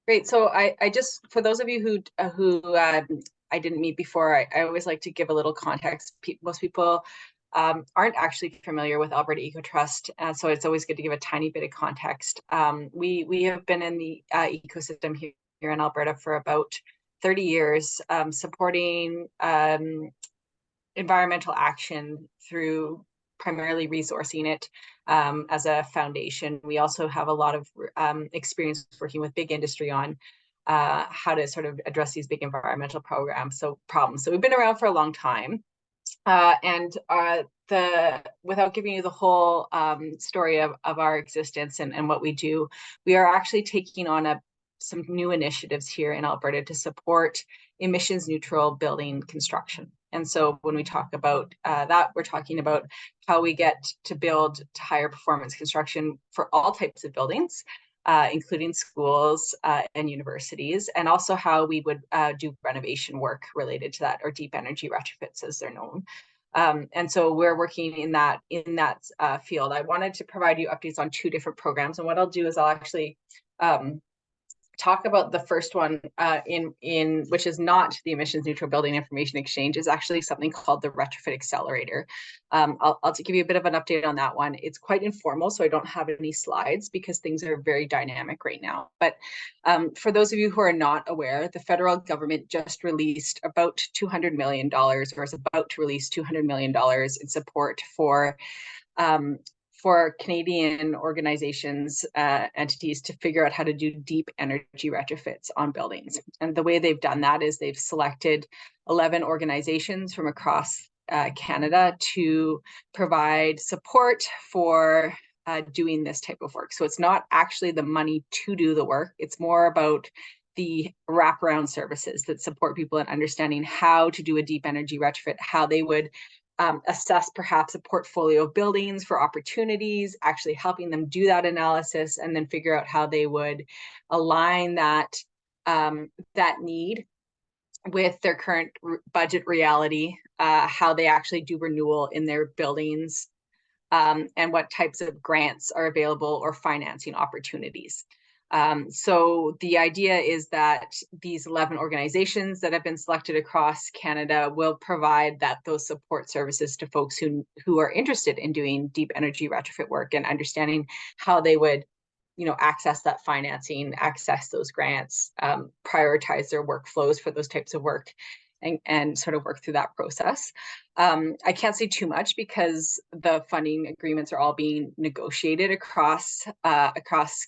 Great. So I just, for those of you who I didn't meet before, I always like to give a little context. Most people aren't actually familiar with Alberta Ecotrust, so it's always good to give a tiny bit of context. We have been in the ecosystem here in Alberta for about 30 years, supporting environmental action through primarily resourcing it as a foundation. We also have a lot of experience working with big industry on how to sort of address these big environmental problems. So we've been around for a long time. Without giving you the whole story of our existence and what we do, we are actually taking on some new initiatives here in Alberta to support emissions neutral building construction. And so when we talk about that, we're talking about how we get to build to higher performance construction for all types of buildings, including schools and universities, and also how we would do renovation work related to that, or deep energy retrofits as they're known. And so we're working in that field. I wanted to provide you updates on two different programs, and what I'll do is I'll actually talk about the first one in which is not the Emissions Neutral Building Information Exchange, is actually something called the Retrofit Accelerator. I'll give you a bit of an update on that one. It's quite informal, so I don't have any slides because things are very dynamic right now. But for those of you who are not aware, the federal government just released about $200 million, or is about to release $200 million in support for Canadian organizations, entities to figure out how to do deep energy retrofits on buildings. And the way they've done that is they've selected 11 organizations from across Canada to provide support for doing this type of work. So it's not actually the money to do the work, it's more about the wraparound services that support people in understanding how to do a deep energy retrofit, how they would assess perhaps a portfolio of buildings for opportunities, actually helping them do that analysis, and then figure out how they would align that need with their current budget reality, how they actually do renewal in their buildings, and what types of grants are available or financing opportunities. So the idea is that these 11 organizations that have been selected across Canada will provide those support services to folks who are interested in doing deep energy retrofit work and understanding how they would, access that financing, access those grants, prioritize their workflows for those types of work, and sort of work through that process. I can't say too much because the funding agreements are all being negotiated across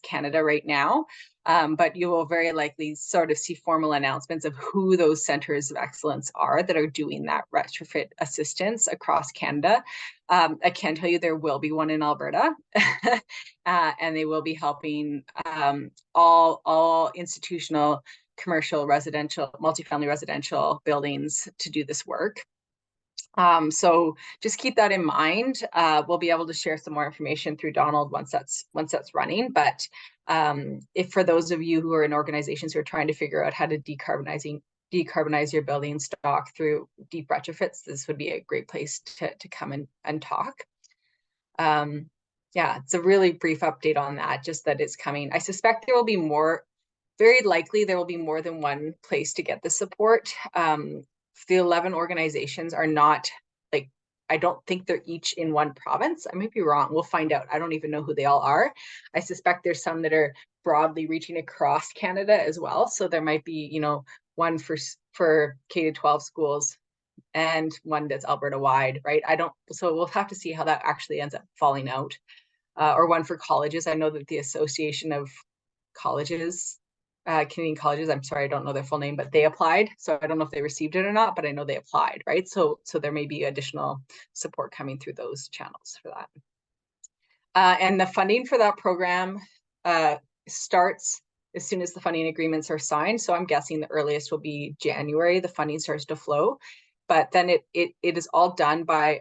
Canada right now. But you will very likely sort of see formal announcements of who those centers of excellence are that are doing that retrofit assistance across Canada. I can tell you there will be one in Alberta, and they will be helping all institutional, commercial, residential, multifamily residential buildings to do this work. So just keep that in mind. We'll be able to share some more information through Donald once that's running. But if for those of you who are in organizations who are trying to figure out how to decarbonize your building stock through deep retrofits, this would be a great place to come and talk. Yeah, it's a really brief update on that, just that it's coming. I suspect there will be more. Very likely there will be more than one place to get the support. The 11 organizations are not, I don't think they're each in one province. I might be wrong. We'll find out. I don't even know who they all are. I suspect there's some that are broadly reaching across Canada as well. So there might be, one for K-12 schools and one that's Alberta wide, right? So we'll have to see how that actually ends up falling out. Or one for colleges. I know that the Association of Colleges, Canadian colleges, I'm sorry, I don't know their full name, but they applied. So I don't know if they received it or not, but I know they applied, right? So there may be additional support coming through those channels for that. And the funding for that program starts as soon as the funding agreements are signed. So I'm guessing the earliest will be January, the funding starts to flow. But then it is all done by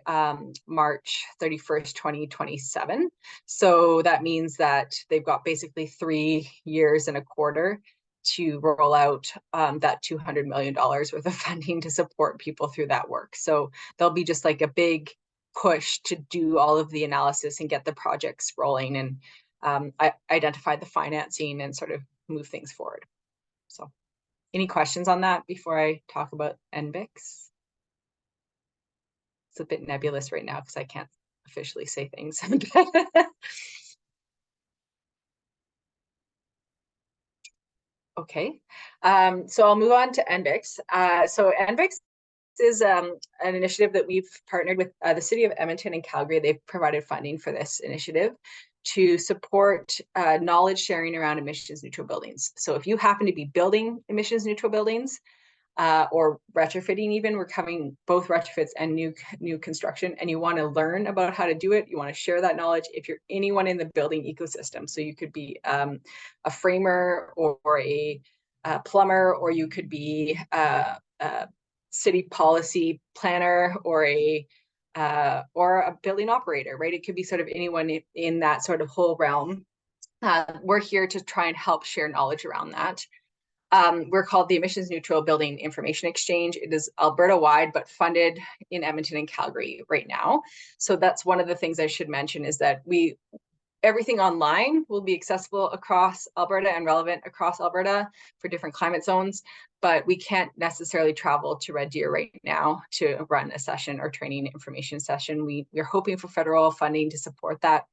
March 31st, 2027. So that means that they've got basically 3 years and a quarter to roll out that $200 million worth of funding to support people through that work. So there'll be just like a big push to do all of the analysis and get the projects rolling. And I identified the financing and sort of move things forward. So any questions on that before I talk about NBICS? It's a bit nebulous right now because I can't officially say things. Okay, so I'll move on to NBICS. So NBICS is an initiative that we've partnered with the City of Edmonton and Calgary. They've provided funding for this initiative to support knowledge sharing around emissions neutral buildings. So if you happen to be building emissions neutral buildings, or retrofitting even, we're covering both retrofits and new construction, and you want to learn about how to do it, you want to share that knowledge. If you're anyone in the building ecosystem, so you could be a framer or a plumber, or you could be a city policy planner or a building operator, right? It could be sort of anyone in that sort of whole realm. We're here to try and help share knowledge around that. We're called the Emissions Neutral Building Information Exchange. It is Alberta-wide, but funded in Edmonton and Calgary right now. So that's one of the things I should mention, is that everything online will be accessible across Alberta and relevant across Alberta for different climate zones, but we can't necessarily travel to Red Deer right now to run a session or training information session. We're hoping for federal funding to support that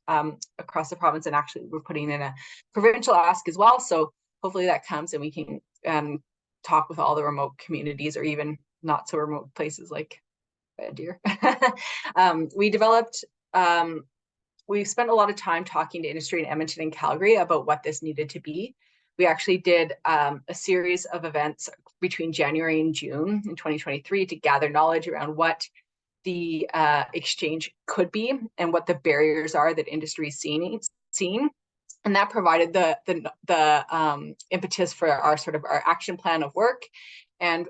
across the province, and actually we're putting in a provincial ask as well. So hopefully that comes and we can talk with all the remote communities, or even not so remote places like Red Deer. We spent a lot of time talking to industry in Edmonton and Calgary about what this needed to be. We actually did a series of events between January and June in 2023 to gather knowledge around what the exchange could be and what the barriers are that industry is seeing. And that provided the impetus for our action plan of work, and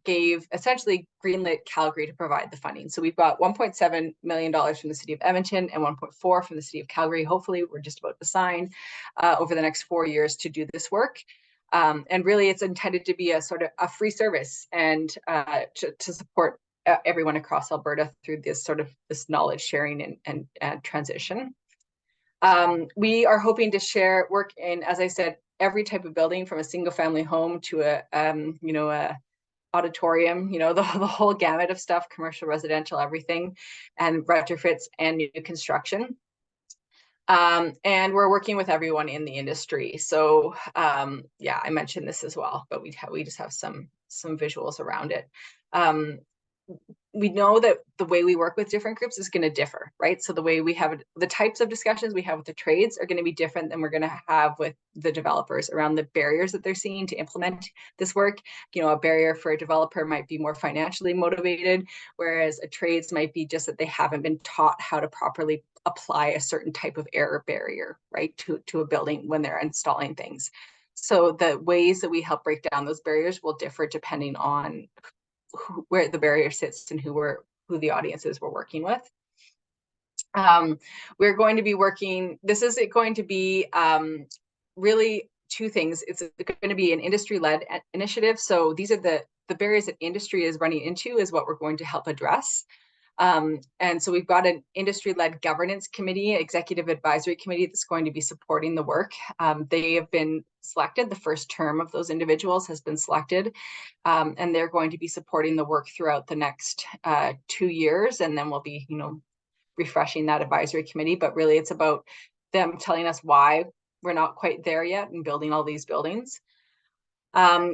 gave essentially greenlit Calgary to provide the funding. So we've got $1.7 million from the City of Edmonton and 1.4 from the City of Calgary. Hopefully we're just about to sign over the next 4 years to do this work. And really it's intended to be a sort of a free service, and to support everyone across Alberta through this knowledge sharing and transition. We are hoping to share work in, as I said, every type of building, from a single family home to a auditorium, the whole gamut of stuff, commercial, residential, everything, and retrofits and new construction. And we're working with everyone in the industry. So yeah, I mentioned this as well, but we just have some visuals around it. We know that the way we work with different groups is going to differ, right? So the way we have the types of discussions we have with the trades are going to be different than we're going to have with the developers around the barriers that they're seeing to implement this work. A barrier for a developer might be more financially motivated, whereas a trades might be just that they haven't been taught how to properly apply a certain type of error barrier, right, to a building when they're installing things. So the ways that we help break down those barriers will differ depending on where the barrier sits and who the audiences we're working with. We're going to be working, this is going to be really two things. It's going to be an industry-led initiative. So these are the barriers that industry is running into is what we're going to help address. And so we've got an industry-led governance committee, executive advisory committee that's going to be supporting the work. They have been selected. The first term of those individuals has been selected, and they're going to be supporting the work throughout the next 2 years. And then we'll be, refreshing that advisory committee. But really it's about them telling us why we're not quite there yet in building all these buildings.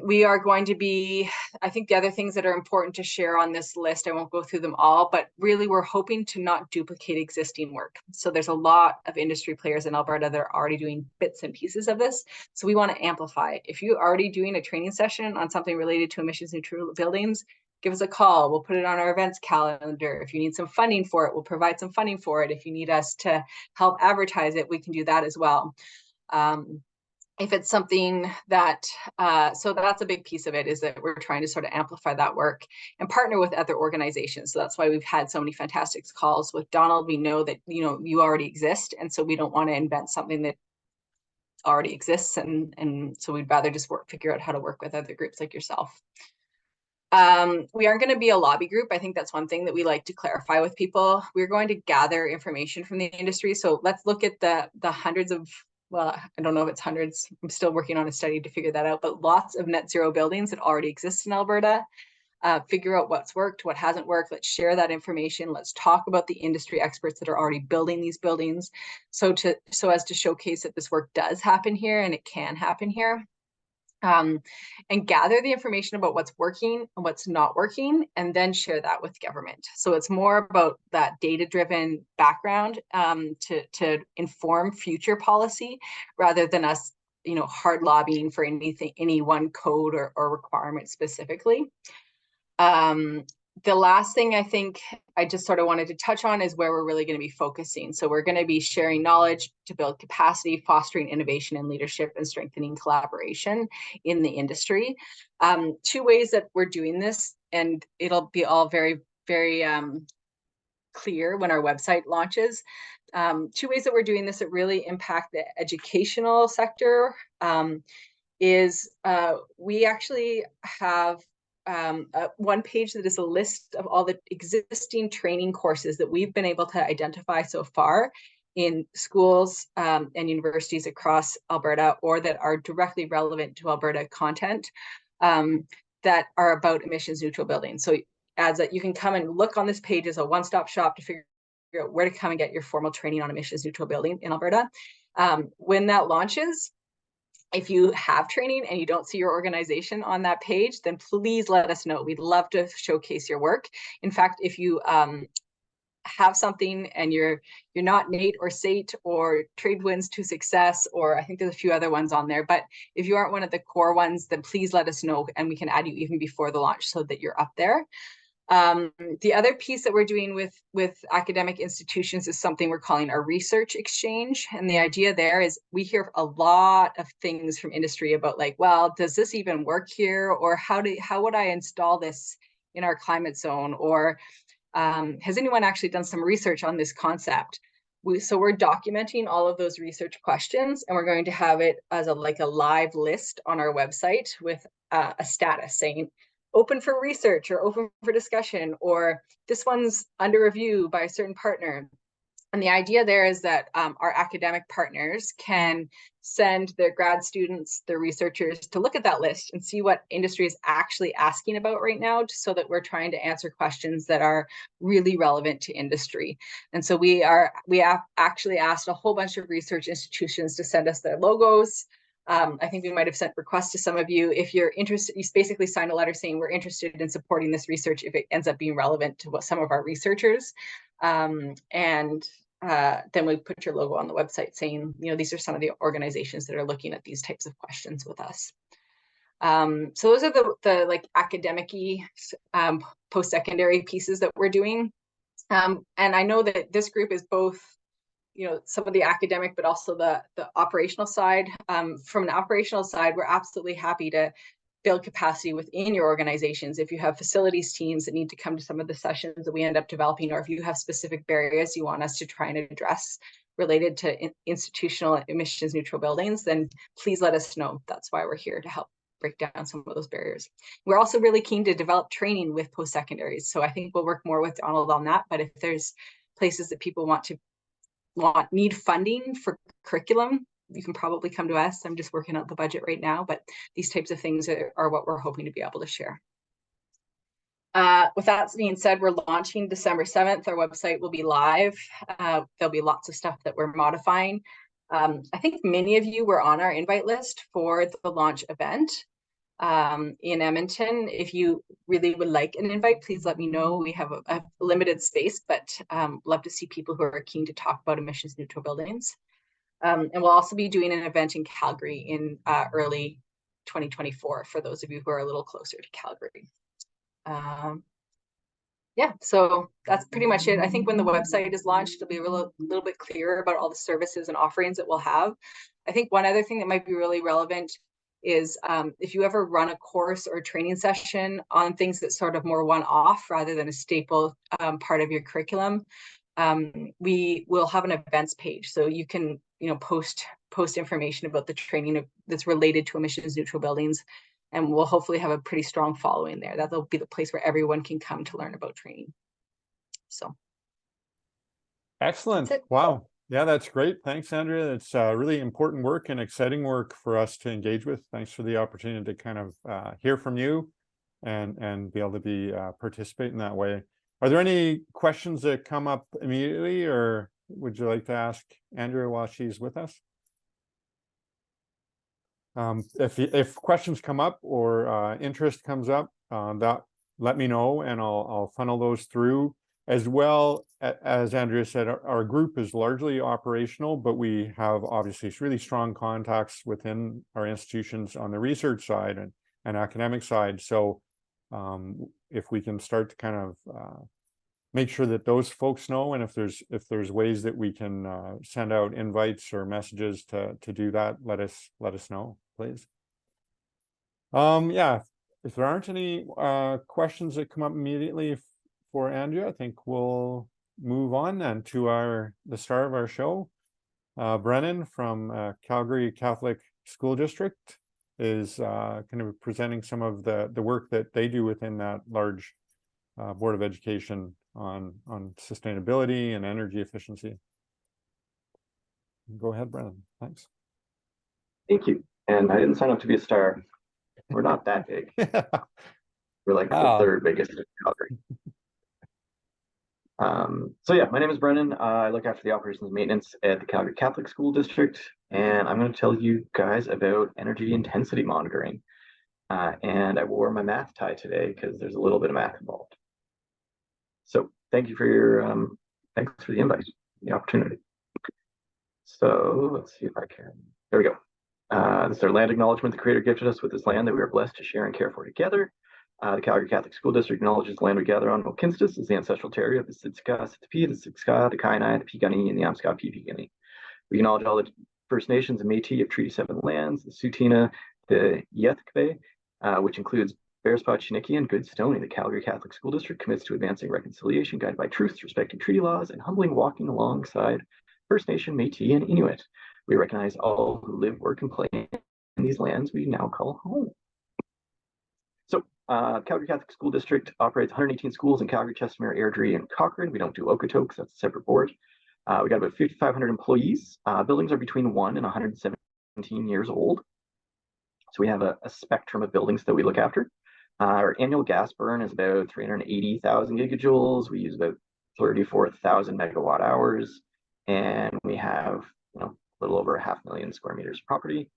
We are going to be, I think the other things that are important to share on this list, I won't go through them all, but really we're hoping to not duplicate existing work. So there's a lot of industry players in Alberta that are already doing bits and pieces of this. So we want to amplify. If you're already doing a training session on something related to emissions neutral buildings, give us a call. We'll put it on our events calendar. If you need some funding for it, we'll provide some funding for it. If you need us to help advertise it, we can do that as well. If it's something that, so that's a big piece of it, is that we're trying to sort of amplify that work and partner with other organizations. So that's why we've had so many fantastic calls with Donald. We know that, you already exist. And so we don't want to invent something that already exists. And so we'd rather just figure out how to work with other groups like yourself. We aren't going to be a lobby group. I think that's one thing that we like to clarify with people. We're going to gather information from the industry. So let's look at the hundreds of, well, I don't know if it's hundreds. I'm still working on a study to figure that out, but lots of net zero buildings that already exist in Alberta. Figure out what's worked, what hasn't worked. Let's share that information. Let's talk about the industry experts that are already building these buildings, so as to showcase that this work does happen here and it can happen here. And gather the information about what's working and what's not working, and then share that with government. So it's more about that data-driven background to inform future policy, rather than us, hard lobbying for anything, any one code or requirement specifically. The last thing I think I just sort of wanted to touch on is where we're really going to be focusing. So we're going to be sharing knowledge to build capacity, fostering innovation and leadership, and strengthening collaboration in the industry. Two ways that we're doing this, and it'll be all very, very clear when our website launches. Two ways that we're doing this that really impact the educational sector is we actually have one page that is a list of all the existing training courses that we've been able to identify so far in schools and universities across Alberta, or that are directly relevant to Alberta content, that are about emissions neutral buildings. So as that, you can come and look on this page as a one-stop shop to figure out where to come and get your formal training on emissions neutral building in Alberta. When that launches, if you have training and you don't see your organization on that page, then please let us know. We'd love to showcase your work. In fact, if you have something and you're not NATE or SATE or Trade Winds to Success, or I think there's a few other ones on there, but if you aren't one of the core ones, then please let us know and we can add you even before the launch so that you're up there. The other piece that we're doing with academic institutions is something we're calling our research exchange. And the idea there is we hear a lot of things from industry about, like, well, does this even work here? Or how would I install this in our climate zone? Or has anyone actually done some research on this concept? So we're documenting all of those research questions, and we're going to have it as a live list on our website with a status saying, open for research or open for discussion, or this one's under review by a certain partner. And the idea there is that our academic partners can send their grad students, their researchers, to look at that list and see what industry is actually asking about right now, so that we're trying to answer questions that are really relevant to industry. And so we have actually asked a whole bunch of research institutions to send us their logos. I think we might have sent requests to some of you. If you're interested, you basically sign a letter saying we're interested in supporting this research if it ends up being relevant to what some of our researchers. Then we put your logo on the website saying, these are some of the organizations that are looking at these types of questions with us. So those are the academic-y post-secondary pieces that we're doing. And I know that this group is both some of the academic, but also the operational side. From an operational side, we're absolutely happy to build capacity within your organizations. If you have facilities teams that need to come to some of the sessions that we end up developing, or if you have specific barriers you want us to try and address related to institutional emissions neutral buildings, then please let us know. That's why we're here, to help break down some of those barriers. We're also really keen to develop training with post-secondaries. So I think we'll work more with Donald on that. But if there's places that people need funding for curriculum, you can probably come to us. I'm just working out the budget right now, but these types of things are what we're hoping to be able to share. With that being said, we're launching December 7th. Our website will be live. There'll be lots of stuff that we're modifying. I think many of you were on our invite list for the launch event in Edmonton. If you really would like an invite, please let me know. We have a limited space, but love to see people who are keen to talk about emissions neutral buildings. And we'll also be doing an event in Calgary in early 2024 for those of you who are a little closer to Calgary. Yeah, so that's pretty much it. I think when the website is launched, it'll be a little bit clearer about all the services and offerings that we'll have. I think one other thing that might be really relevant is if you ever run a course or a training session on things that sort of more one-off rather than a staple part of your curriculum, we will have an events page, so you can post information about the training that's related to emissions neutral buildings. and we'll hopefully have a pretty strong following there. That'll be the place where everyone can come to learn about training. So. Excellent. Wow. Yeah, that's great. Thanks, Andrea. It's really important work and exciting work for us to engage with. Thanks for the opportunity to kind of hear from you and be able to be participate in that way. Are there any questions that come up immediately, or would you like to ask Andrea while she's with us? If questions come up or interest comes up, let me know, and I'll funnel those through. As well, as Andrea said, our group is largely operational, but we have obviously really strong contacts within our institutions on the research side and academic side. So if we can start to kind of make sure that those folks know, and if there's ways that we can send out invites or messages to do that, let us know, please. Yeah, if there aren't any questions that come up immediately for Andrea, I think we'll move on then to the star of our show. Brennan from Calgary Catholic School District is kind of presenting some of the work that they do within that large Board of Education on sustainability and energy efficiency. Go ahead, Brennan. Thanks. Thank you. And I didn't sign up to be a star. We're not that big. We're like the third biggest in Calgary. So yeah, my name is Brennan. I look after the operations and maintenance at the Calgary Catholic School District, and I'm going to tell you guys about energy intensity monitoring. And I wore my math tie today because there's a little bit of math involved. So thank you for your thanks for the invite, the opportunity. So let's see if I can. There we go. This is our land acknowledgement. The Creator gifted us with this land that we are blessed to share and care for together. The Calgary Catholic School District acknowledges the land we gather on Wilkinstis is the ancestral territory of the Siksika, Sitapi, the Siksika, the Keyano, the Piikani, and the Amska Piikani. We acknowledge all the First Nations and Métis of Treaty 7 lands, the Tsuut'ina, the Yethkbe, which includes Bearspaw, Chiniki, and Good Stony. The Calgary Catholic School District commits to advancing reconciliation guided by truth, respecting treaty laws, and humbly walking alongside First Nation, Métis, and Inuit. We recognize all who live, work, and play in these lands we now call home. So, Calgary Catholic School District operates 118 schools in Calgary, Chestermere, Airdrie, and Cochrane. We don't do Okotoks, that's a separate board. We got about 5,500 employees. Buildings are between 1 and 117 years old. So we have a spectrum of buildings that we look after. Our annual gas burn is about 380,000 gigajoules. We use about 34,000 megawatt hours, and we have a little over 500,000 square meters of property.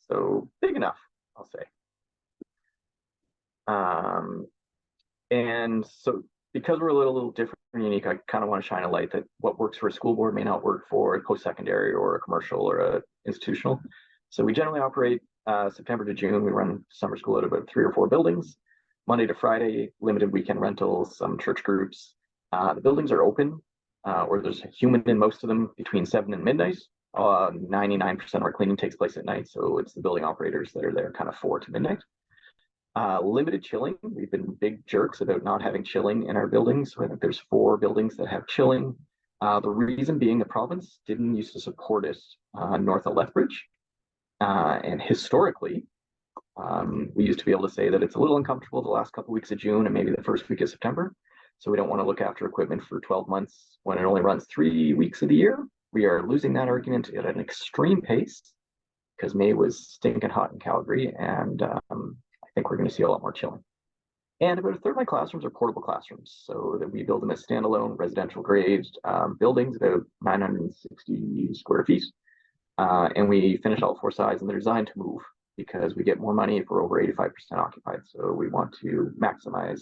So big enough, I'll say. And so because we're a little different and unique, I kind of want to shine a light that what works for a school board may not work for a post-secondary or a commercial or a institutional. So we generally operate September to June. We run summer school at about 3 or 4 buildings, Monday to Friday, limited weekend rentals, some church groups. The buildings are open, or there's a human in most of them between 7 and midnight. 99% of our cleaning takes place at night, so it's the building operators that are there kind of 4 to midnight. Limited chilling. We've been big jerks about not having chilling in our buildings. So I think there's 4 buildings that have chilling. The reason being the province didn't used to support it north of Lethbridge. And historically, we used to be able to say that it's a little uncomfortable the last couple of weeks of June and maybe the first week of September. So we don't want to look after equipment for 12 months when it only runs 3 weeks of the year. We are losing that argument at an extreme pace because May was stinking hot in Calgary, and I think we're going to see a lot more chilling. And about a third of my classrooms are portable classrooms, so that we build them as standalone residential grade buildings, about 960 square feet. And we finish all 4 sides, and they're designed to move because we get more money if we're over 85% occupied. So we want to maximize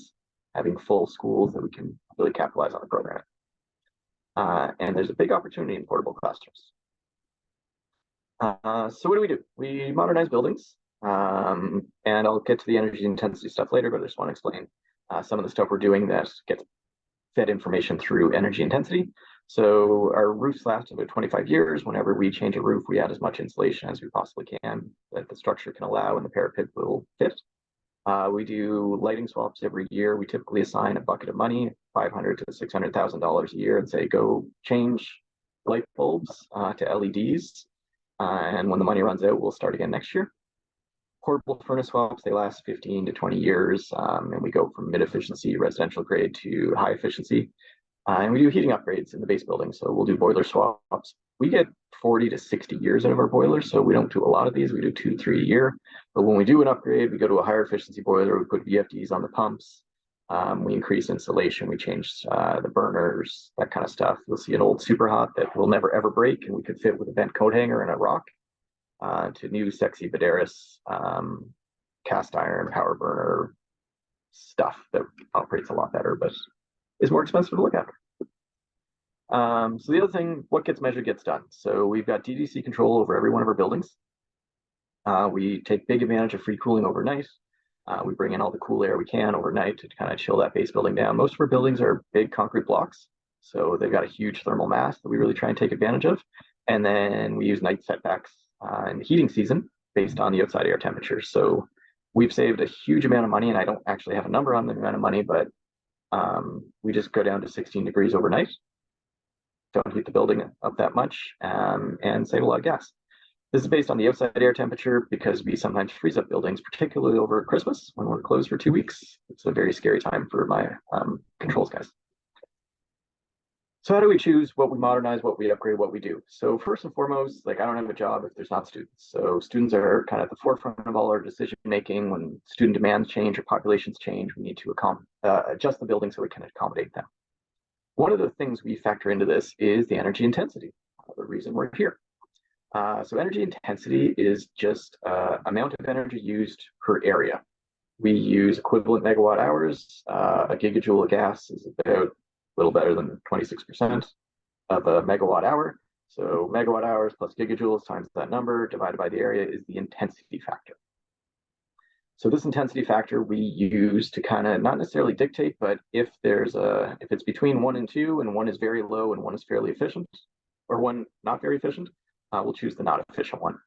having full schools that we can really capitalize on the program. And there's a big opportunity in portable classrooms. So what do? We modernize buildings. And I'll get to the energy intensity stuff later, but I just want to explain some of the stuff we're doing that gets fed information through energy intensity. So our roofs last about 25 years. Whenever we change a roof, we add as much insulation as we possibly can that the structure can allow and the parapet will fit. We do lighting swaps every year. We typically assign a bucket of money, $500,000 to $600,000 a year, and say, go change light bulbs to LEDs. And when the money runs out, we'll start again next year. portable furnace swaps. They last 15 to 20 years, and we go from mid-efficiency residential grade to high efficiency. And we do heating upgrades in the base building, so we'll do boiler swaps. We get 40 to 60 years out of our boilers, so we don't do a lot of these. We do 2 to 3 a year. But when we do an upgrade, we go to a higher efficiency boiler. We put VFDs on the pumps. We increase insulation. We change the burners, that kind of stuff. You'll see an old super hot that will never ever break, and we could fit with a bent coat hanger and a rock, to new sexy Vidaris cast iron power burner stuff that operates a lot better, but is more expensive to look at. So the other thing, what gets measured gets done. So we've got DDC control over every one of our buildings. We take big advantage of free cooling overnight. We bring in all the cool air we can overnight to kind of chill that base building down. Most of our buildings are big concrete blocks, so they've got a huge thermal mass that we really try and take advantage of. And then we use night setbacks in the heating season based on the outside air temperatures. So we've saved a huge amount of money, and I don't actually have a number on the amount of money, but we just go down to 16 degrees overnight, don't heat the building up that much, and save a lot of gas. This is based on the outside air temperature because we sometimes freeze up buildings, particularly over Christmas when we're closed for 2 weeks. It's a very scary time for my controls guys. So how do we choose what we modernize, what we upgrade, what we do? So first and foremost, like, I don't have a job if there's not students. So students are kind of at the forefront of all our decision making. When student demands change or populations change, we need to adjust the building so we can accommodate them. One of the things we factor into this is the energy intensity, the reason we're here. So energy intensity is just amount of energy used per area. We use equivalent megawatt hours. A gigajoule of gas is about a little better than 26% of a megawatt hour. So megawatt hours plus gigajoules times that number divided by the area is the intensity factor. So this intensity factor we use to kind of not necessarily dictate, but if it's between 1 and 2 and 1 is very low and 1 is fairly efficient, or 1 not very efficient, we'll choose the not efficient one.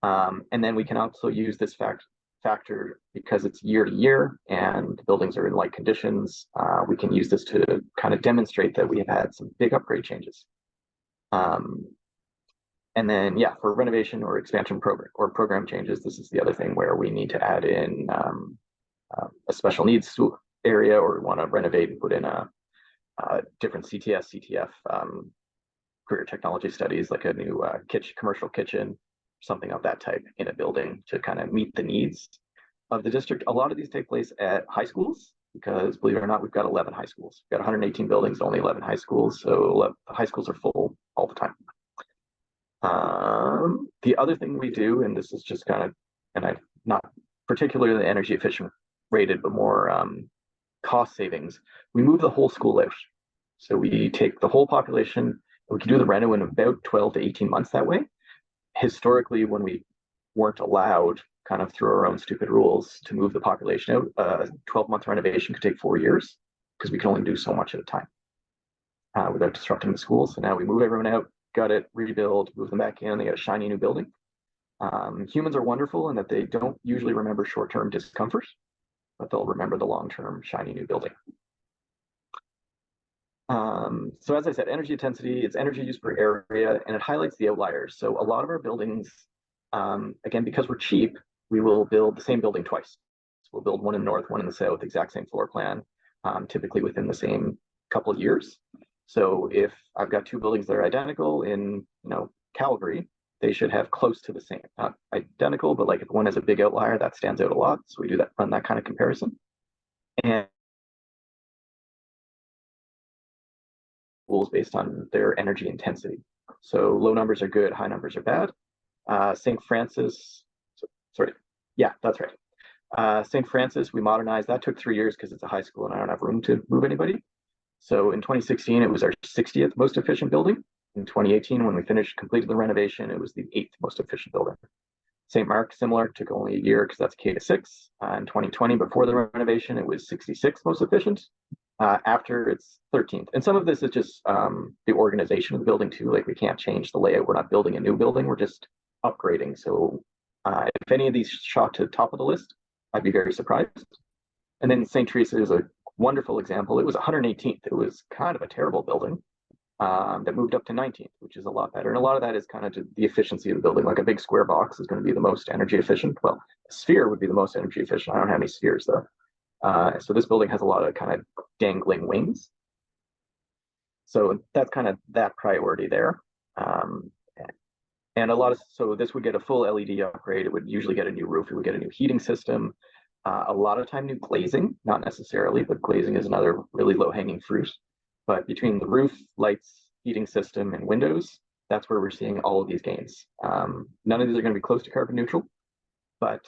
And then we can also use this factor because it's year to year and the buildings are in like conditions. We can use this to kind of demonstrate that we have had some big upgrade changes. And then, yeah, for renovation or expansion program changes, this is the other thing where we need to add in a special needs area, or we want to renovate and put in a different CTF career technology studies, like a new commercial kitchen, something of that type in a building to kind of meet the needs of the district. A lot of these take place at high schools because, believe it or not, we've got 11 high schools. We've got 118 buildings, only 11 high schools, so the high schools are full all the time. The other thing we do, and this is just kind of, and I'm not particularly energy efficient rated, but more cost savings, we move the whole school out. So we take the whole population, we can do the reno in about 12 to 18 months that way. Historically, when we weren't allowed, kind of through our own stupid rules, to move the population out, a 12-month renovation could take 4 years because we can only do so much at a time without disrupting the schools. So now we move everyone out, gut it, rebuild, move them back in. They got a shiny new building. Humans are wonderful in that they don't usually remember short-term discomfort, but they'll remember the long-term shiny new building. So as I said, energy intensity, it's energy use per area, and it highlights the outliers. So a lot of our buildings, again, because we're cheap, we will build the same building twice. So we'll build one in the north, one in the south, exact same floor plan, typically within the same couple of years. So if I've got 2 buildings that are identical in, Calgary, they should have close to the same, not identical, but like if one has a big outlier, that stands out a lot. So we run that kind of comparison. And based on their energy intensity. So low numbers are good, high numbers are bad. St. Francis, sorry, yeah, that's right. St. Francis, we modernized. That took 3 years because it's a high school and I don't have room to move anybody. So in 2016, it was our 60th most efficient building. In 2018, when we completed the renovation, it was the 8th most efficient building. St. Mark, similar, took only a year because that's K to 6. In 2020, before the renovation, it was 66th most efficient. After, it's 13th. And some of this is just the organization of the building too. Like, we can't change the layout. We're not building a new building. We're just upgrading. So if any of these shot to the top of the list, I'd be very surprised. And then St. Teresa is a wonderful example. It was 118th. It was kind of a terrible building. that moved up to 19th, which is a lot better. And a lot of that is kind of the efficiency of the building. Like a big square box is going to be the most energy efficient. Well, a sphere would be the most energy efficient. I don't have any spheres though. So this building has a lot of kind of dangling wings. So that's kind of that priority there. And so this would get a full LED upgrade. It would usually get a new roof. It would get a new heating system. A lot of time new glazing, not necessarily, but glazing is another really low hanging fruit. But between the roof, lights, heating system, and windows, that's where we're seeing all of these gains. None of these are going to be close to carbon neutral, but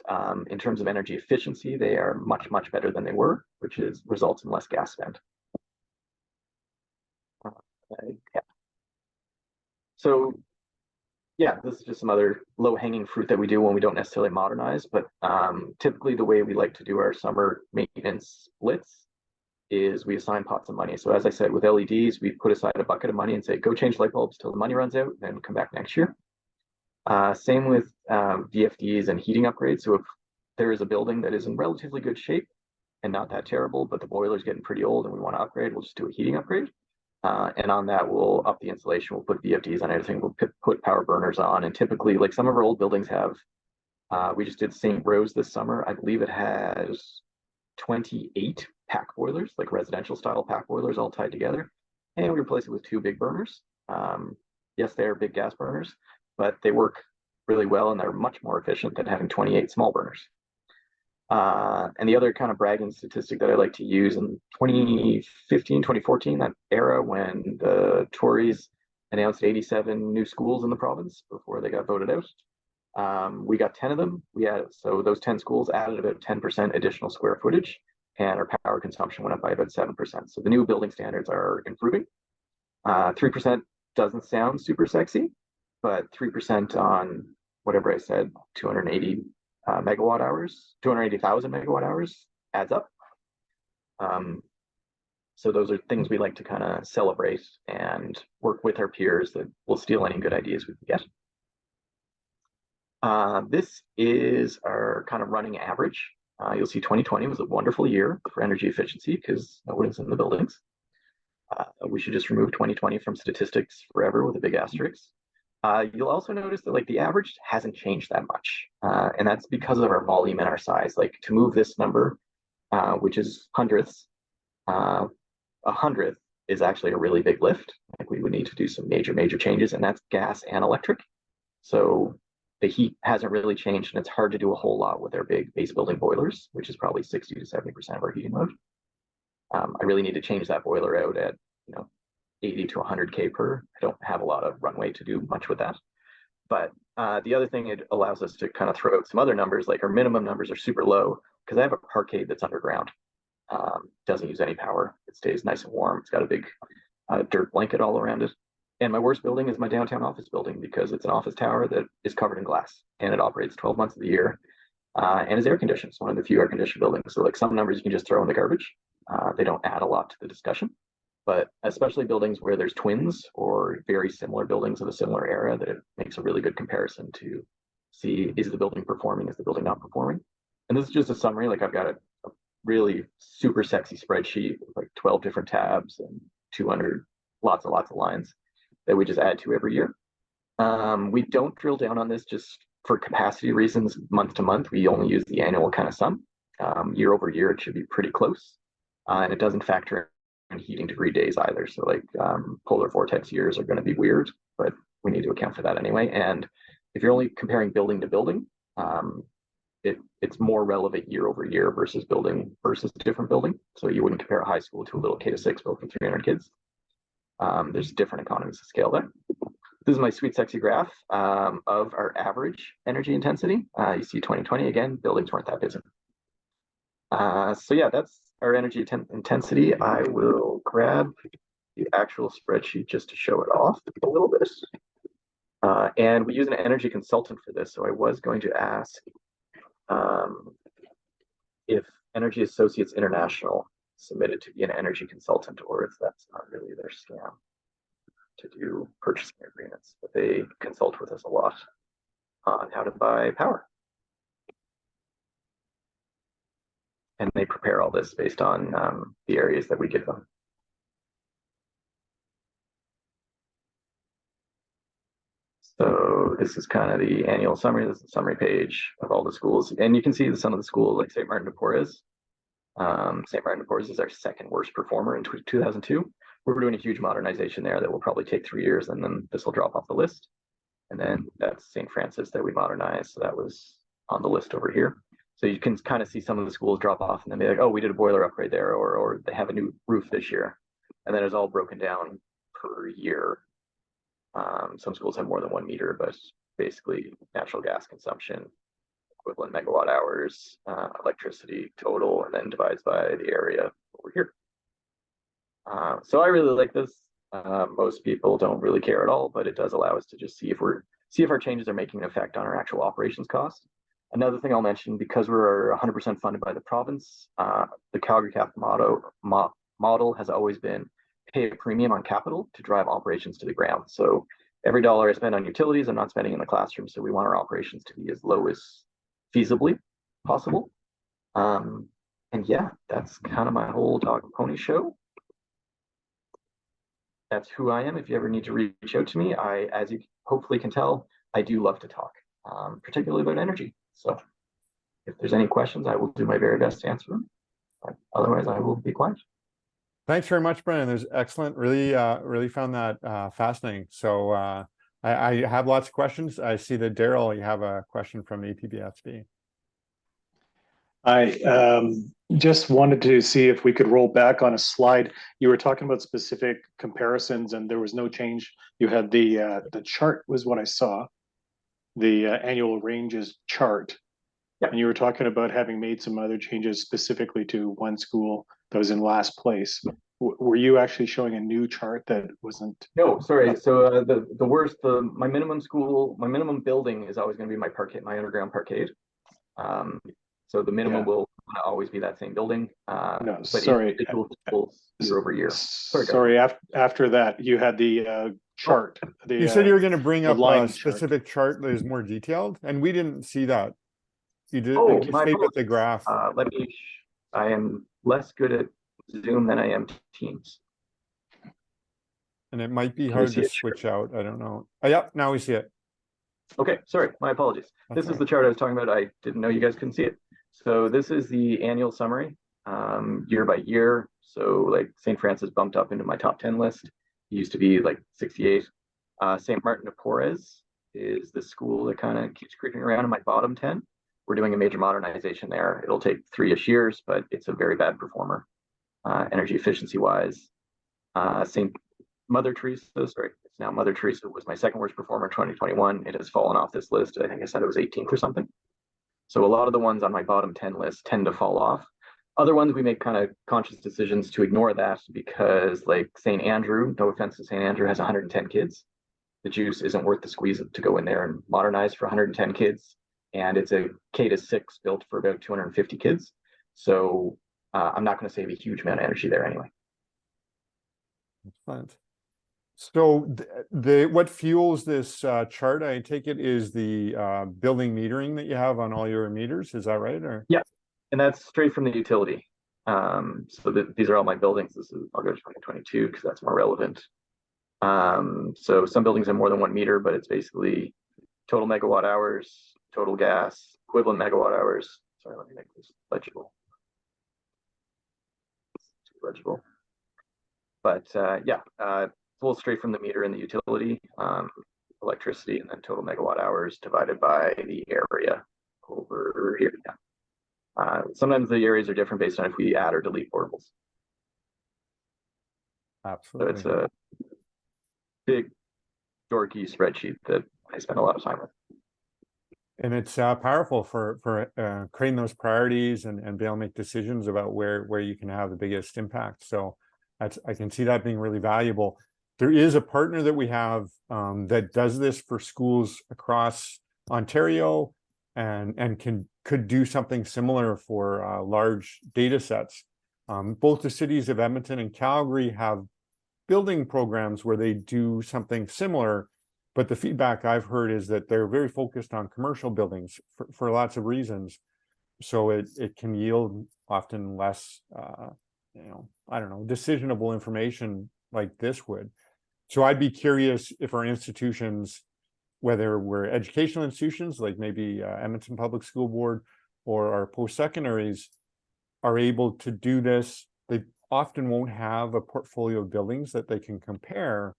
in terms of energy efficiency, they are much, much better than they were, which results in less gas spend. Yeah. So yeah, this is just some other low-hanging fruit that we do when we don't necessarily modernize, but typically the way we like to do our summer maintenance splits is we assign pots of money. So as I said, with LEDs, we put aside a bucket of money and say, go change light bulbs till the money runs out, then come back next year. Same with VFDs and heating upgrades. So if there is a building that is in relatively good shape and not that terrible, but the boiler's getting pretty old and we want to upgrade, we'll just do a heating upgrade. And on that, we'll up the insulation, we'll put VFDs on everything, we'll put power burners on. And typically, like some of our old buildings have, we just did St. Rose this summer. I believe it has 28 pack boilers, like residential style pack boilers all tied together. And we replace it with 2 big burners. Yes, they are big gas burners, but they work really well and they're much more efficient than having 28 small burners. And the other kind of bragging statistic that I like to use in 2015, 2014, that era when the Tories announced 87 new schools in the province before they got voted out. We got 10 of them. So those 10 schools added about 10% additional square footage, and our power consumption went up by about 7%. So the new building standards are improving. 3% doesn't sound super sexy, but 3% on whatever I said, 280 megawatt hours, 280,000 megawatt hours adds up. So those are things we like to kind of celebrate and work with our peers that will steal any good ideas we can get. This is our kind of running average. You'll see 2020 was a wonderful year for energy efficiency because no one's in the buildings. We should just remove 2020 from statistics forever with a big asterisk. You'll also notice that like the average hasn't changed that much. And that's because of our volume and our size. Like to move this number, which is hundredths, 100th is actually a really big lift. Like we would need to do some major changes, and that's gas and electric. So the heat hasn't really changed, and it's hard to do a whole lot with our big base building boilers, which is probably 60 to 70% of our heating load. I really need to change that boiler out at 80 to 100K per. I don't have a lot of runway to do much with that. But the other thing, it allows us to kind of throw out some other numbers, like our minimum numbers are super low because I have a parkade that's underground. Doesn't use any power. It stays nice and warm. It's got a big dirt blanket all around it. And my worst building is my downtown office building because it's an office tower that is covered in glass and it operates 12 months of the year and is air conditioned. It's one of the few air conditioned buildings. So like some numbers you can just throw in the garbage. They don't add a lot to the discussion. But especially buildings where there's twins or very similar buildings of a similar era, that it makes a really good comparison to see, is the building performing, is the building not performing? And this is just a summary. Like I've got a really super sexy spreadsheet with like 12 different tabs and 200, lots of lines that we just add to every year. We don't drill down on this just for capacity reasons month to month. We only use the annual kind of sum. Year over year, it should be pretty close. And it doesn't factor in heating degree days either. So like polar vortex years are going to be weird, but we need to account for that anyway. And if you're only comparing building to building, it's more relevant year over year versus building versus different building. So you wouldn't compare a high school to a little K-6 built for 300 kids. There's different economies of scale there. This is my sweet sexy graph of our average energy intensity. You see 2020 again, buildings weren't that busy. So yeah, that's our energy intensity. I will grab the actual spreadsheet just to show it off a little bit. And we use an energy consultant for this. So I was going to ask if Energy Associates International submitted to be an energy consultant, or if that's not really their scam to do purchasing agreements. But they consult with us a lot on how to buy power. And they prepare all this based on the areas that we give them. So this is kind of the annual summary. This is the summary page of all the schools. And you can see some of the schools like St. Martin de Porres. St. Martin de Porres is our second worst performer in 2002. We're doing a huge modernization there that will probably take 3 years, and then this will drop off the list. And then that's St. Francis that we modernized. So that was on the list over here. So you can kind of see some of the schools drop off and then be like, oh, we did a boiler upgrade there, or they have a new roof this year. And then it's all broken down per year. Some schools have more than 1 meter, but basically natural gas consumption, equivalent megawatt hours, electricity total, and then divides by the area over here. So I really like this. Most people don't really care at all, but it does allow us to just see if our changes are making an effect on our actual operations cost. Another thing I'll mention, because we're 100% funded by the province, the Calgary Catholic model has always been pay a premium on capital to drive operations to the ground. So every dollar I spend on utilities, I'm not spending in the classroom. So we want our operations to be as low as feasibly possible. And yeah, that's kind of my whole dog and pony show. That's who I am. If you ever need to reach out to me, as you hopefully can tell, I do love to talk, particularly about energy. So if there's any questions, I will do my very best to answer them. But otherwise, I will be quiet. Thanks very much, Brennan. There's excellent. Really found that fascinating. So I have lots of questions. I see that Daryl, you have a question from EPSB. I just wanted to see if we could roll back on a slide. You were talking about specific comparisons, and there was no change. You had the chart was what I saw, the annual ranges chart. Yep. And you were talking about having made some other changes specifically to one school that was in last place. Were you actually showing a new chart that wasn't? No, sorry. So my minimum building is always going to be my parkade, my underground parkade. So the minimum will always be that same building. No, sorry. Year over year. Sorry, after that, you had the chart. You said you were going to bring up a specific chart that is more detailed, and we didn't see that. You did. Oh, my favorite, the graph. I am less good at Zoom than I am Teams. And it might be hard to switch out. I don't know. Oh, yeah, now we see it. Okay, sorry, my apologies. This is the chart I was talking about. I didn't know you guys couldn't see it. So this is the annual summary, year by year. So like St. Francis bumped up into my top 10 list. It used to be like 68. St. Martin de Porres is the school that kind of keeps creeping around in my bottom 10. We're doing a major modernization there. It'll take 3-ish years, but it's a very bad performer, energy efficiency wise. St. Mother Teresa, sorry, it's now Mother Teresa, was my second worst performer in 2021. It has fallen off this list. I think I said it was 18th or something. So a lot of the ones on my bottom 10 list tend to fall off. Other ones we make kind of conscious decisions to ignore that because like St. Andrew, no offense to St. Andrew, has 110 kids. The juice isn't worth the squeeze to go in there and modernize for 110 kids. And it's a K-6 built for about 250 kids. So I'm not going to save a huge amount of energy there anyway. Excellent. So what fuels this chart, I take it, is the building metering that you have on all your meters. Is that right? Or yeah, and that's straight from the utility. These are all my buildings. I'll go to 2022 because that's more relevant. So some buildings have more than 1 meter, but it's basically total megawatt hours, total gas, equivalent megawatt hours. Sorry, let me make this legible. But pull straight from the meter in the utility, electricity, and then total megawatt hours divided by the area over here. Yeah. Sometimes the areas are different based on if we add or delete portables. Absolutely. So it's a big dorky spreadsheet that I spend a lot of time with. And it's powerful for creating those priorities and be able to make decisions about where you can have the biggest impact. So I can see that being really valuable. There is a partner that we have that does this for schools across Ontario and could do something similar for large data sets. Both the cities of Edmonton and Calgary have building programs where they do something similar, but the feedback I've heard is that they're very focused on commercial buildings for lots of reasons. So it can yield often less, I don't know, decisionable information like this would. So I'd be curious if our institutions whether we're educational institutions like maybe Edmonton Public School Board or our post-secondaries are able to do this. They often won't have a portfolio of buildings that they can compare,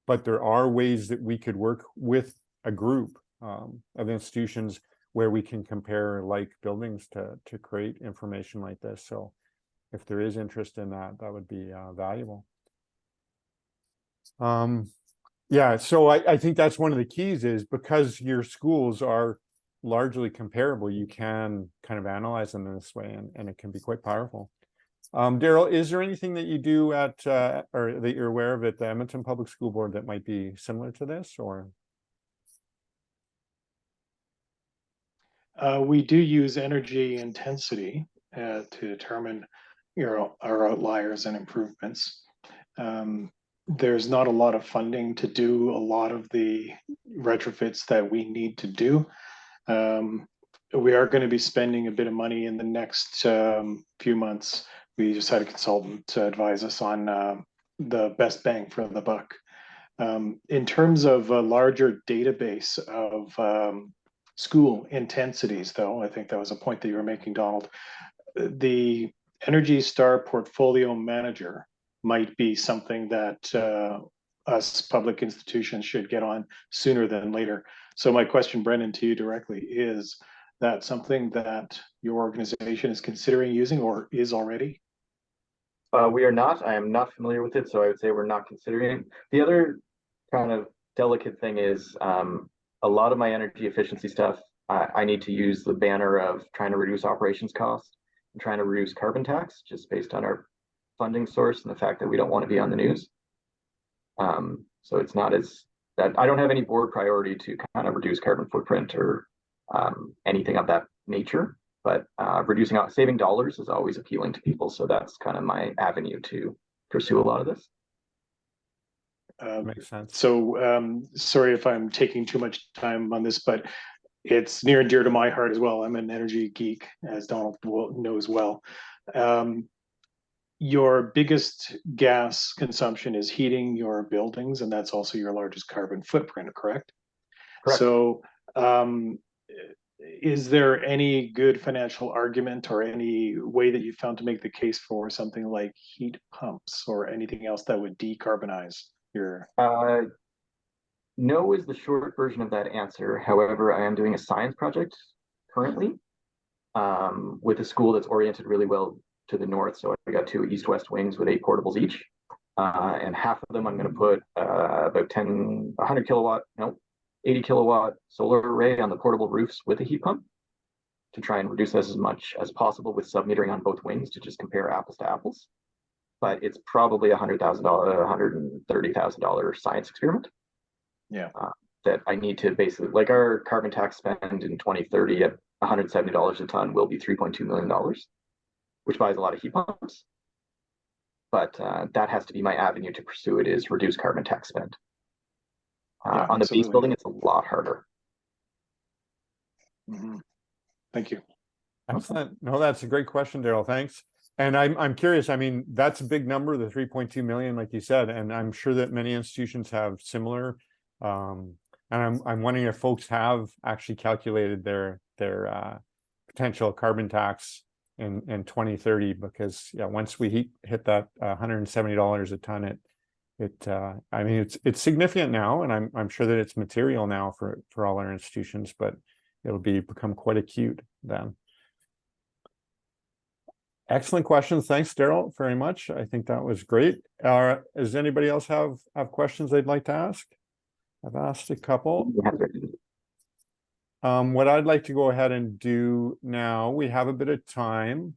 but there are ways that we could work with a group of institutions where we can compare like buildings to create information like this. So if there is interest in that, that would be valuable. Yeah, so I think that's one of the keys, is because your schools are largely comparable, you can kind of analyze them in this way, and it can be quite powerful. Daryl, is there anything that you do at or that you're aware of at the Edmonton Public School Board that might be similar to this, or? We do use energy intensity to determine our outliers and improvements. There's not a lot of funding to do a lot of the retrofits that we need to do. We are going to be spending a bit of money in the next few months. We just had a consultant to advise us on the best bang for the buck. In terms of a larger database of school intensities, though, I think that was a point that you were making, Donald. The Energy Star Portfolio Manager might be something that us public institutions should get on sooner than later. So my question, Brennan, to you directly, is that something that your organization is considering using or is already? We are not. I am not familiar with it, so I would say we're not considering it. The other kind of delicate thing is a lot of my energy efficiency stuff, I need to use the banner of trying to reduce operations costs and trying to reduce carbon tax, just based on our funding source and the fact that we don't want to be on the news. So it's not as that I don't have any board priority to kind of reduce carbon footprint or anything of that nature, but saving dollars is always appealing to people. So that's kind of my avenue to pursue a lot of this. Makes sense. So sorry if I'm taking too much time on this, but it's near and dear to my heart as well. I'm an energy geek, as Donald knows well. Your biggest gas consumption is heating your buildings, and that's also your largest carbon footprint, correct? Correct. So is there any good financial argument or any way that you found to make the case for something like heat pumps or anything else that would decarbonize your? No is the short version of that answer. However, I am doing a science project currently with a school that's oriented really well to the north. So I got 2 east-west wings with 8 portables each. And half of them I'm going to put about 80 kilowatt solar array on the portable roofs with a heat pump to try and reduce this as much as possible with sub-metering on both wings to just compare apples to apples. But it's probably $100,000, $130,000 science experiment. Yeah. That I need to basically, like, our carbon tax spend in 2030 at $170 a ton will be $3.2 million, which buys a lot of heat pumps. But that has to be my avenue to pursue it, is reduce carbon tax spend. Yeah, on the base building, it's a lot harder. Mm-hmm. Thank you. Excellent. No, that's a great question, Daryl. Thanks. And I'm curious. I mean, that's a big number, the 3.2 million, like you said, and I'm sure that many institutions have similar. And I'm wondering if folks have actually calculated their potential carbon tax in 2030, because yeah, once we hit that $170 a ton, I mean, it's significant now, and I'm sure that it's material now for all our institutions, but it'll become quite acute then. Excellent questions. Thanks, Daryl, very much. I think that was great. Does anybody else have questions they'd like to ask? I've asked a couple. What I'd like to go ahead and do now, we have a bit of time,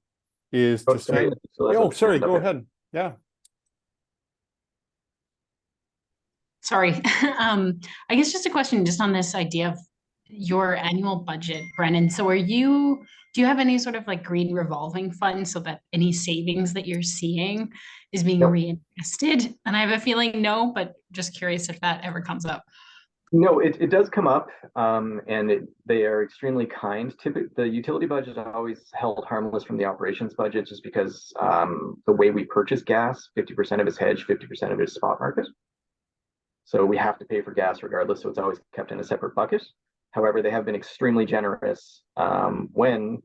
is to send. Sorry, go ahead. Yeah. Sorry. I guess just a question just on this idea of your annual budget, Brennan. So do you have any sort of like green revolving fund so that any savings that you're seeing is being reinvested? And I have a feeling no, but just curious if that ever comes up. No, it does come up, and they are extremely kind. Typically, the utility budget is always held harmless from the operations budget, just because the way we purchase gas, 50% of it's hedged, 50% of it is spot market. So we have to pay for gas regardless. So it's always kept in a separate bucket. However, they have been extremely generous when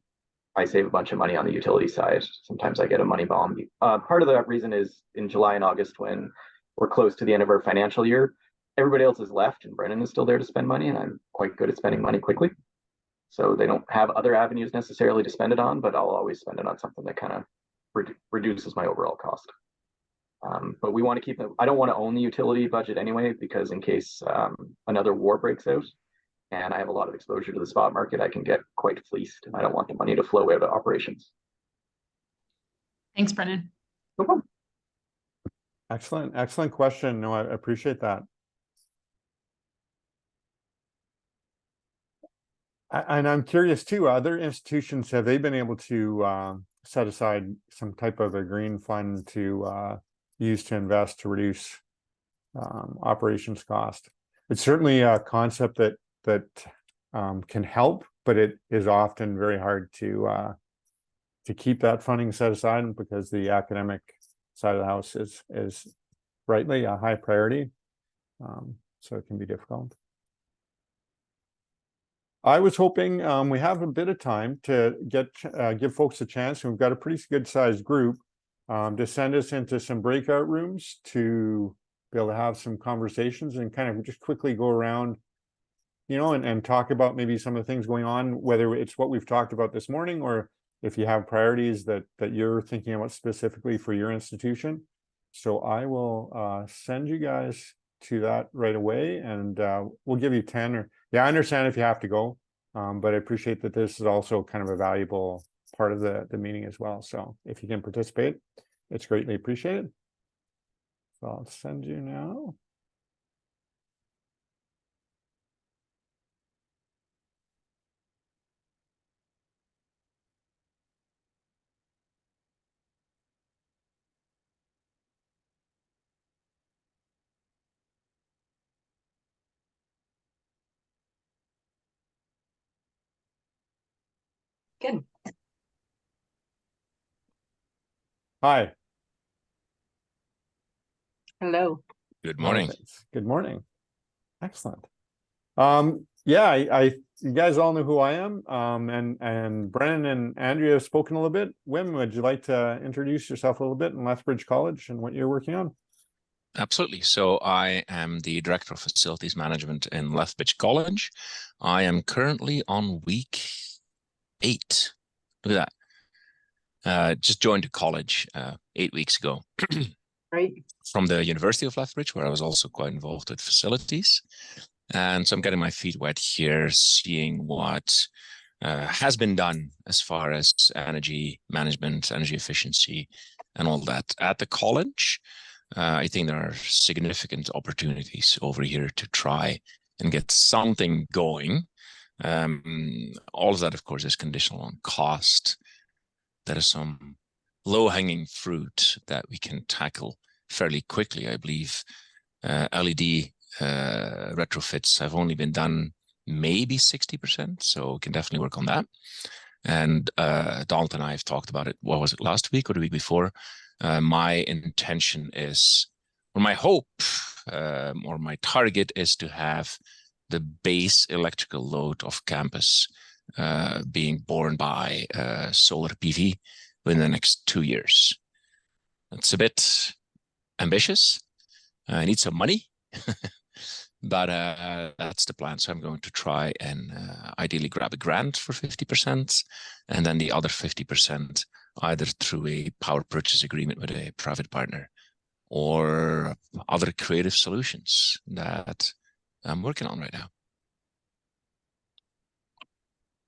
I save a bunch of money on the utility side. Sometimes I get a money bomb. Part of that reason is in July and August, when we're close to the end of our financial year, everybody else is left and Brennan is still there to spend money, and I'm quite good at spending money quickly. So they don't have other avenues necessarily to spend it on, but I'll always spend it on something that kind of reduces my overall cost. But we want to keep it. I don't want to own the utility budget anyway, because in case another war breaks out and I have a lot of exposure to the spot market, I can get quite fleeced, and I don't want the money to flow out of operations. Thanks, Brennan. No problem. Excellent question. No, I appreciate that. And I'm curious too, other institutions, have they been able to set aside some type of a green fund to use to invest to reduce operations cost? It's certainly a concept that can help, but it is often very hard to keep that funding set aside, because the academic side of the house is rightly a high priority. So it can be difficult. I was hoping we have a bit of time to give folks a chance, and we've got a pretty good sized group, to send us into some breakout rooms to be able to have some conversations and kind of just quickly go around, you know, and talk about maybe some of the things going on, whether it's what we've talked about this morning, or if you have priorities that you're thinking about specifically for your institution. So I will send you guys to that right away, and we'll give you 10 or, yeah, I understand if you have to go, but I appreciate that this is also kind of a valuable part of the meeting as well. So if you can participate, it's greatly appreciated. So I'll send you now. Good. Hi. Hello. Good morning. Good morning. Excellent. Yeah, you guys all know who I am. And Brennan and Andrea have spoken a little bit. Wim, would you like to introduce yourself a little bit in Lethbridge College and what you're working on? Absolutely. So I am the Director of Facilities Management in Lethbridge College. I am currently on week 8. Look at that. Just joined the college 8 weeks ago. Right. From the University of Lethbridge, where I was also quite involved with facilities. And so I'm getting my feet wet here, seeing what has been done as far as energy management, energy efficiency, and all that at the college. I think there are significant opportunities over here to try and get something going. All of that, of course, is conditional on cost. There is some low-hanging fruit that we can tackle fairly quickly. I believe LED retrofits have only been done maybe 60%, so we can definitely work on that. And Donald and I have talked about it. What was it, last week or the week before? My intention is, or my hope, or my target is to have the base electrical load of campus being borne by solar PV within the next 2 years. It's a bit ambitious. I need some money, but that's the plan. So I'm going to try and ideally grab a grant for 50%, and then the other 50% either through a power purchase agreement with a private partner or other creative solutions that I'm working on right now.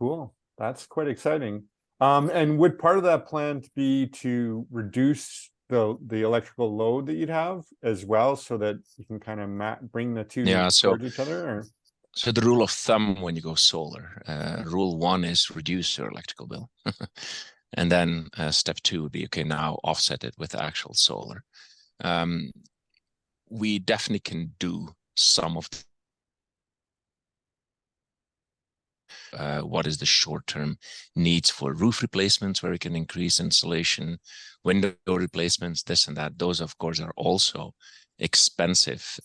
Cool. That's quite exciting. And would part of that plan be to reduce the electrical load that you'd have as well, so that you can kind of bring the two towards each other? Or? So the rule of thumb when you go solar, rule 1 is reduce your electrical bill. And then step 2 would be, okay, now offset it with actual solar. We definitely can do some of what is the short-term needs for roof replacements where we can increase insulation, window replacements, this and that. Those, of course, are also expensive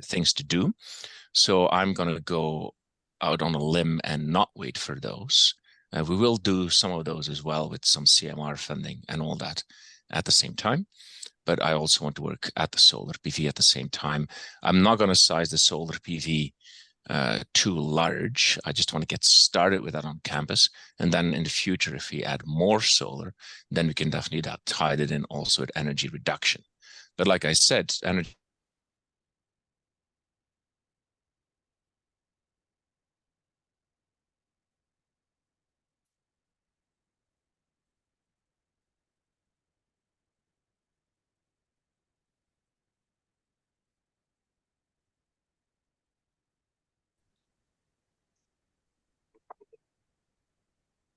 things to do. So I'm going to go out on a limb and not wait for those. We will do some of those as well with some CMR funding and all that at the same time. But I also want to work at the solar PV at the same time. I'm not going to size the solar PV too large. I just want to get started with that on campus. And then in the future, if we add more solar, then we can definitely tie it in also with energy reduction. But like I said, energy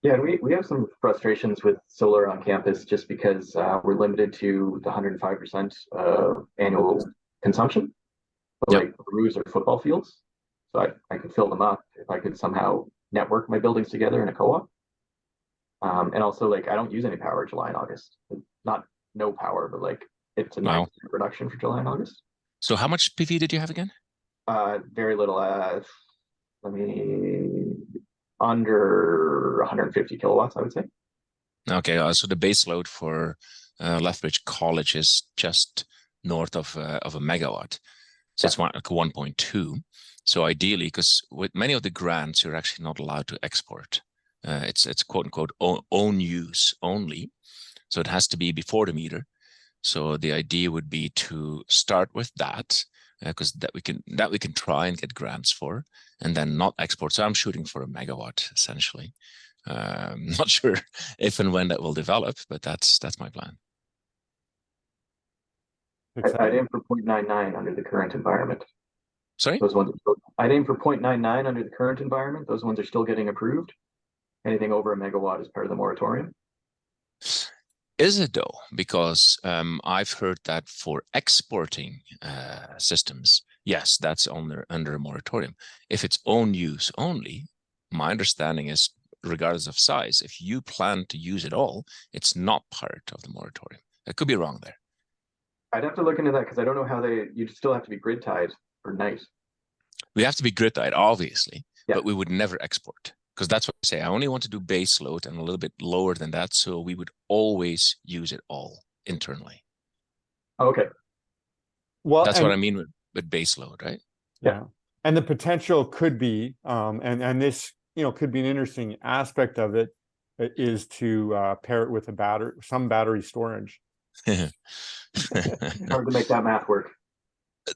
Yeah, we have some frustrations with solar on campus just because we're limited to the 105% annual consumption. But like roofs or football fields, so I could fill them up if I could somehow network my buildings together in a co-op. And also, like, I don't use any power July and August. Not no power, but like it's a 9% reduction for July and August. So how much PV did you have again? Very little. Let me under 150 kilowatts, I would say. Okay, so the base load for Lethbridge College is just north of a megawatt. So it's like 1.2. So ideally, because with many of the grants, you're actually not allowed to export. It's quote unquote own use only. So it has to be before the meter. So the idea would be to start with that, because that we can try and get grants for, and then not export. So I'm shooting for a megawatt essentially. Not sure if and when that will develop, but that's my plan. I'd aim for 0.99 under the current environment. Sorry? Those ones. I'd aim for 0.99 under the current environment. Those ones are still getting approved. Anything over a megawatt is part of the moratorium. Is it though? Because I've heard that for exporting systems, yes, that's under a moratorium. If it's own use only, my understanding is, regardless of size, if you plan to use it all, it's not part of the moratorium. I could be wrong there. I'd have to look into that because I don't know how you still have to be grid tied for night. We have to be grid tied, obviously, but we would never export. Because that's what I say. I only want to do base load and a little bit lower than that. So we would always use it all internally. Okay. Well, that's what I mean with base load, right? Yeah. And the potential could be, and this, could be an interesting aspect of it, is to pair it with some battery storage. Hard to make that math work.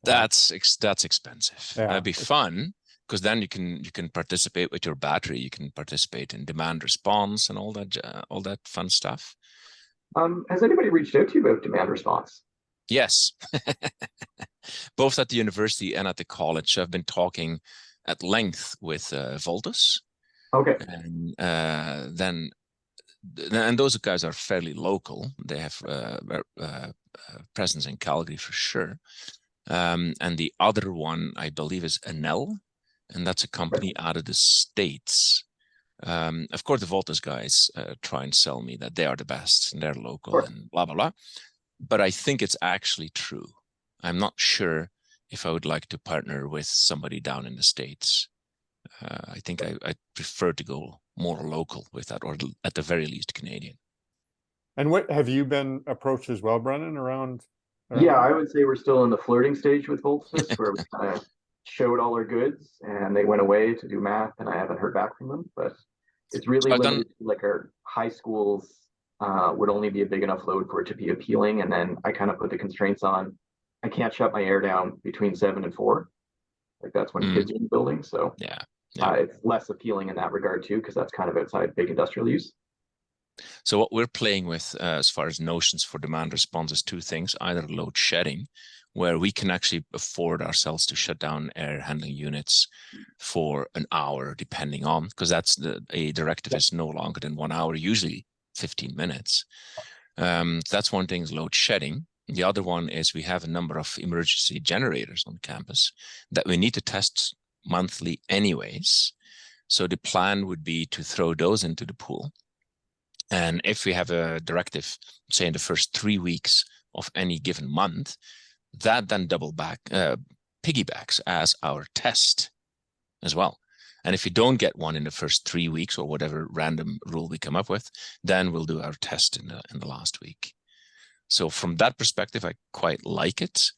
That's expensive. That'd be fun, because then you can participate with your battery. You can participate in demand response and all that fun stuff. Has anybody reached out to you about demand response? Yes, both at the university and at the college. I've been talking at length with Voltus. Okay. And and those guys are fairly local. They have presence in Calgary for sure. And the other one, I believe, is Enel. And that's a company out of the States. Of course, the Voltus guys try and sell me that they are the best and they're local and blah, blah, blah. But I think it's actually true. I'm not sure if I would like to partner with somebody down in the States. I think I prefer to go more local with that, or at the very least Canadian. And what have you been approached as well, Brennan, around? Yeah, I would say we're still in the flirting stage with Voltus, where we kind of showed all our goods and they went away to do math, and I haven't heard back from them. But it's really limited to, like, our high schools would only be a big enough load for it to be appealing. And then I kind of put the constraints on. I can't shut my air down between 7 and 4. Like, that's when kids are in the building. So it's less appealing in that regard too, because that's kind of outside big industrial use. So what we're playing with as far as notions for demand response is two things: either load shedding, where we can actually afford ourselves to shut down air handling units for an hour, depending on, because that's a directive is no longer than 1 hour, usually 15 minutes. That's one thing, is load shedding. The other one is we have a number of emergency generators on campus that we need to test monthly anyways. So the plan would be to throw those into the pool. And if we have a directive, say in the first 3 weeks of any given month, that then piggybacks as our test as well. And if we don't get one in the first 3 weeks or whatever random rule we come up with, then we'll do our test in the last week. So from that perspective, I quite like it.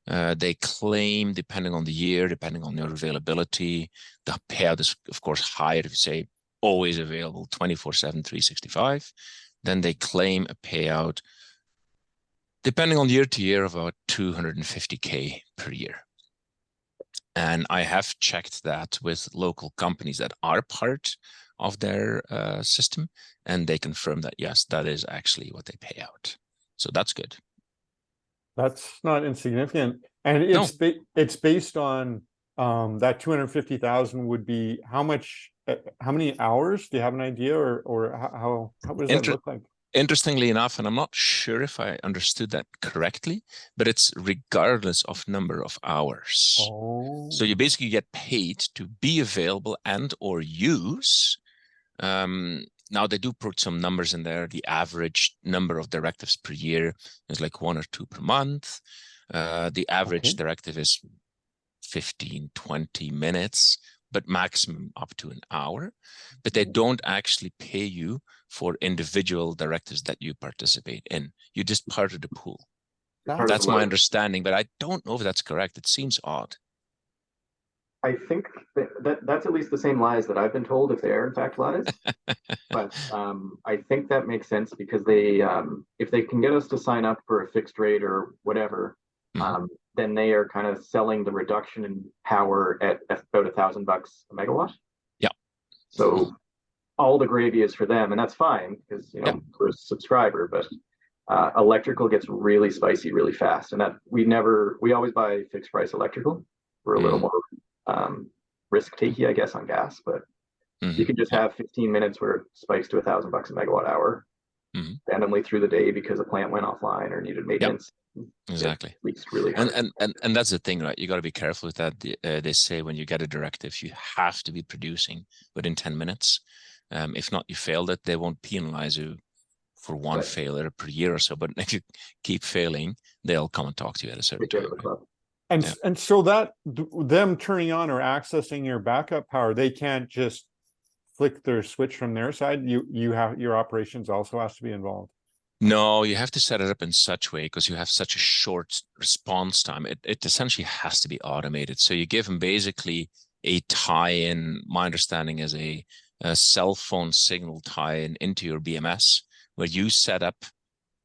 They claim, depending on the year, depending on your availability, the payout is, of course, higher if you say always available 24/7, 365. Then they claim a payout, depending on year to year, of about 250K per year. And I have checked that with local companies that are part of their system, and they confirm that, yes, that is actually what they pay out. So that's good. That's not insignificant. And it's based on that 250,000 would be how many hours? Do you have an idea, or how does that look like? Interestingly enough, and I'm not sure if I understood that correctly, but it's regardless of number of hours. Oh. So you basically get paid to be available and or use. Now they do put some numbers in there. The average number of directives per year is like 1 or 2 per month. The average directive is 15, 20 minutes, but maximum up to an hour. But they don't actually pay you for individual directives that you participate in. You're just part of the pool. That's my understanding, but I don't know if that's correct. It seems odd. I think that's at least the same lies that I've been told, if they are in fact lies. But I think that makes sense because they, if they can get us to sign up for a fixed rate or whatever, then they are kind of selling the reduction in power at about $1,000 a megawatt. Yeah. So all the gravy is for them, and that's fine because we're a subscriber. But electrical gets really spicy really fast, and that we always buy fixed price electrical. We're a little more risk takey, I guess, on gas, but you can just have 15 minutes where it spikes to $1,000 a megawatt hour randomly through the day because a plant went offline or needed maintenance. Exactly. Really and that's the thing, right? You got to be careful with that. They say when you get a directive, you have to be producing within 10 minutes. If not, you failed it. They won't penalize you for one failure per year or so. But if you keep failing, they'll come and talk to you at a certain time. Right? And so that them turning on or accessing your backup power, they can't just flick their switch from their side. You have your operations also has to be involved. No, you have to set it up in such way because you have such a short response time. It essentially has to be automated. So you give them basically a tie-in. My understanding is a cell phone signal tie-in into your BMS, where you set up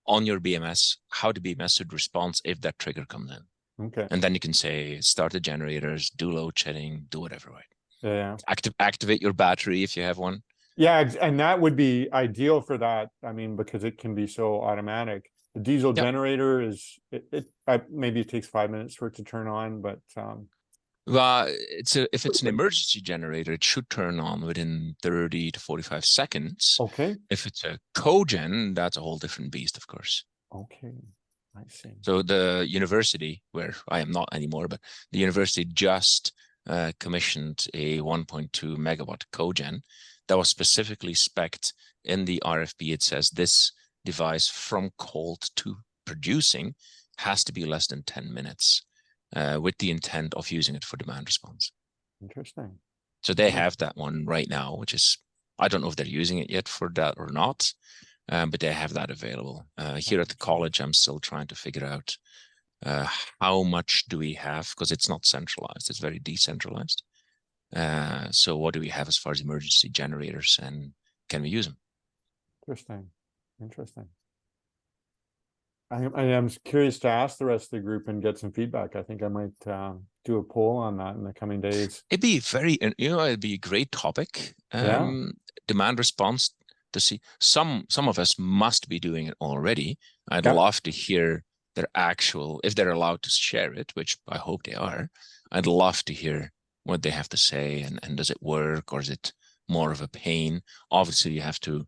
on your BMS how the BMS should respond if that trigger comes in. Okay. And then you can say start the generators, do load shedding, do whatever, right? Yeah. Activate your battery if you have one. Yeah, and that would be ideal for that. I mean, because it can be so automatic. The diesel generator is maybe it takes 5 minutes for it to turn on, but well, if it's an emergency generator, it should turn on within 30 to 45 seconds. Okay. If it's a cogen, that's a whole different beast, of course. Okay, I see. So the university, where I am not anymore, but the university just commissioned a 1.2 megawatt cogen that was specifically spec'd in the RFP. It says this device from cold to producing has to be less than 10 minutes with the intent of using it for demand response. Interesting. So they have that one right now, which is, I don't know if they're using it yet for that or not, but they have that available. Here at the college, I'm still trying to figure out how much do we have, because it's not centralized, it's very decentralized. So what do we have as far as emergency generators, and can we use them? Interesting. I am curious to ask the rest of the group and get some feedback. I think I might do a poll on that in the coming days. It'd be it'd be a great topic. Demand response, to see some of us must be doing it already. I'd love to hear their actual, if they're allowed to share it, which I hope they are. I'd love to hear what they have to say, and does it work, or is it more of a pain? Obviously, you have to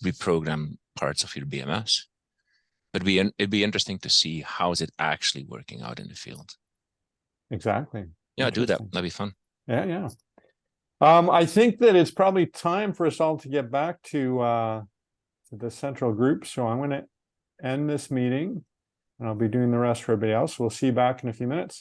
reprogram parts of your BMS, but it'd be interesting to see how is it actually working out in the field. Exactly. Yeah, do that. That'd be fun. Yeah. I think that it's probably time for us all to get back to the central group. So I'm going to end this meeting, and I'll be doing the rest for everybody else. We'll see you back in a few minutes.